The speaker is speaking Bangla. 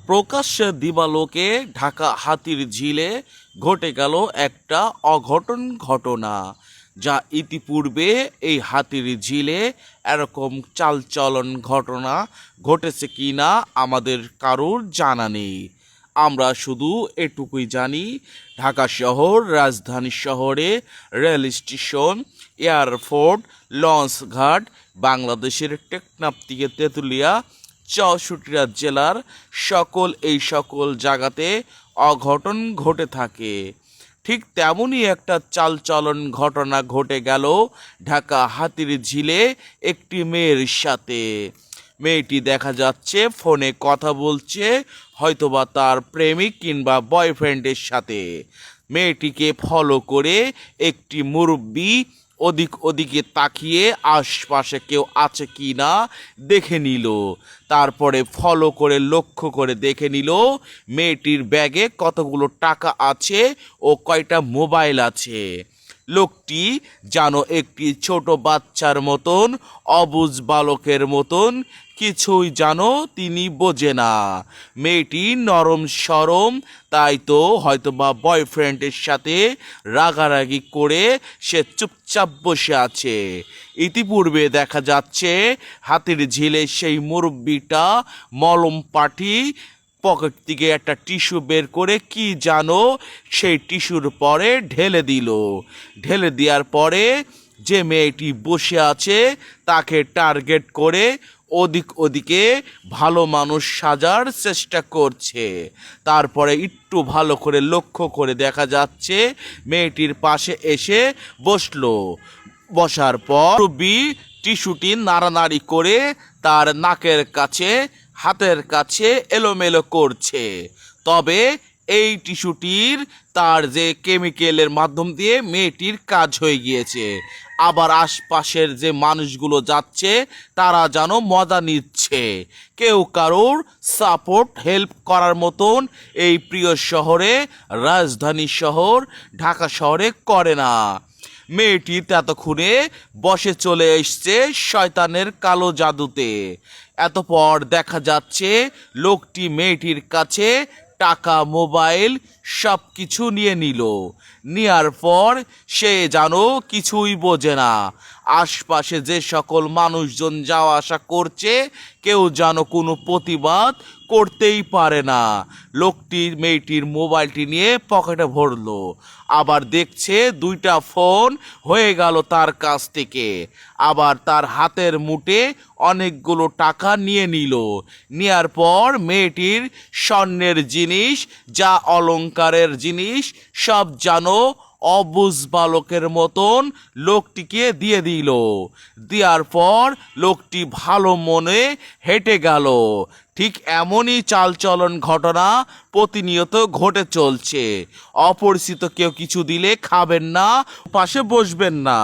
প্রকাশ্যে দিবালোকে ঢাকা হাতির ঝিলে ঘটে গেল একটা অঘটন ঘটনা, যা ইতিপূর্বে এই হাতির ঝিলে এরকম চালচলন ঘটনা ঘটেছে কিনা আমাদের কারোর জানা নেই। আমরা শুধু এটুকুই জানি, ঢাকা শহর, রাজধানী শহরে রেল স্টেশন, এয়ারপোর্ট, লঞ্চঘাট, বাংলাদেশের টেকনাফ থেকে তেঁতুলিয়া, চৌষট্টিটা জেলার এই সকল জায়গাতে অঘটন ঘটে থাকে। ঠিক তেমনই একটা চালচলন ঘটনা ঘটে গেল ঢাকা হাতির ঝিলে একটি মেয়ের সাথে। মেয়েটি দেখা যাচ্ছে ফোনে কথা বলছে, হয়তোবা তার প্রেমিক কিংবা বয়ফ্রেন্ডের সাথে। মেয়েটিকে ফলো করে একটি মুরব্বি ওদিকে তাকিয়ে আশপাশে কেউ আছে কি না দেখে নিল। তারপরে ফলো করে লক্ষ্য করে দেখে নিল মেয়েটির ব্যাগে কতগুলো টাকা আছে ও কয়টা মোবাইল আছে। লোকটি যেন একটি ছোট বাচ্চার মতন, অবুঝ বালকের মতন, কিছুই যেন তিনি বোঝে না। মেয়েটি নরম সরম, তাই তো হয়তোবা বয়ফ্রেন্ডের সাথে রাগারাগি করে সে চুপচাপ বসে আছে। ইতিপূর্বে দেখা যাচ্ছে হাতির ঝিলে সেই মুরব্বিটা মলম পাটি পকেট থেকে একটা টিস্যু বের করে কি জানো সেই টিস্যুর পরে ঢেলে দেওয়ার পরে যে মেয়েটি বসে আছে তাকে টার্গেট করে ওদিকে ভালো মানুষ সাজার চেষ্টা করছে। তারপরে একটু ভালো করে লক্ষ্য করে দেখা যাচ্ছে মেয়েটির পাশে এসে বসার পর টিস্যুটি নাড়ানাড়ি করে তার নাকের কাছে, হাতের কাছে এলোমেলো করছে। তবে এই টিস্যুটির তার যে কেমিক্যালের মাধ্যম দিয়ে মেয়েটির কাজ হয়ে গিয়েছে। আবার আশপাশের যে মানুষগুলো যাচ্ছে তারা যেন মজা নিচ্ছে। কেউ কারোর সাপোর্ট হেল্প করার মতন এই প্রিয় শহরে, রাজধানী শহর ঢাকা শহরে করে না। মেয়েটি ততক্ষণে বসে চলে এসছে শয়তানের কালো জাদুতে। এতপর দেখা যাচ্ছে লোকটি মেয়েটির কাছে টাকা, মোবাইল সব কিছু নিয়ে নেওয়ার পর সে যেন কিছুই বোঝে না। আশপাশে যে সকল মানুষজন যাওয়া আসা করছে কেউ যেন কোনো প্রতিবাদ করতেই পারে না। লোকটি মেয়েটির মোবাইলটি নিয়ে পকেটে ভরলো, আবার দেখছে দুইটা ফোন হয়ে গেল তার কাছ থেকে। আবার তার হাতের মুঠে অনেকগুলো টাকা নিয়ে নেওয়ার পর মেয়েটির স্বর্ণের জিনিস, যা অলংকারের জিনিস সব যেন অবুঝ বালকের মতন লোকটিকে দিয়ে দেওয়ার পর লোকটি ভালো মনে হেঁটে গেল। ঠিক এমনই চালচলন ঘটনা প্রতিনিয়ত ঘটে চলছে। অপরিচিত কেউ কিছু দিলে খাবেন না, পাশে বসবেন না।